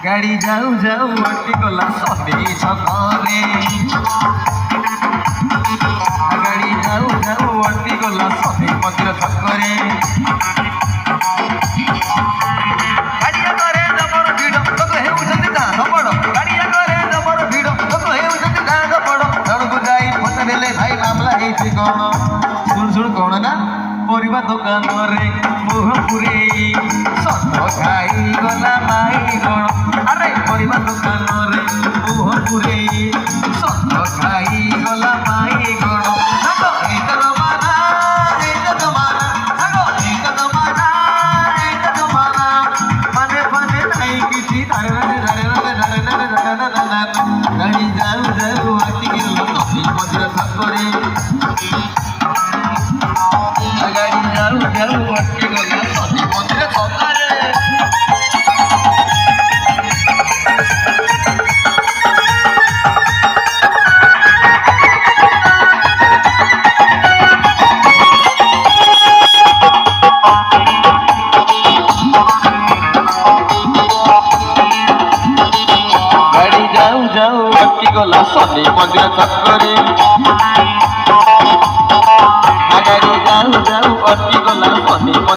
गाड़ी जाऊ जाऊ अटी गला सदी छकरे गाड़ी जाऊ जाऊ अटी गला सदी मंदिर छकरे गाड़िया करे जबर भिड़ लोक हेउछन्ति दान बड़ गाड़िया करे जबर भिड़ लोक हेउछन्ति दान बड़ जणकु जाई पचारिले भाई मामला हेछि कोन सुन सुन कोन ना परिवा दुकान रे मुह पुरेई सत खाई गला माई गण अरे परिवा दुकान रे मुह पुरेई सत खाई गला माई गण सागो एक जमाना माने माने नहीं किसी गाड़ी जाऊ जाऊ आटी के लती मंदिर ठाकुरे गाड़ी जाऊ जाऊ अटके गला सती मंदिर छकरे गाड़ी जाऊ जाऊ अटके गला सती मंदिर छकरे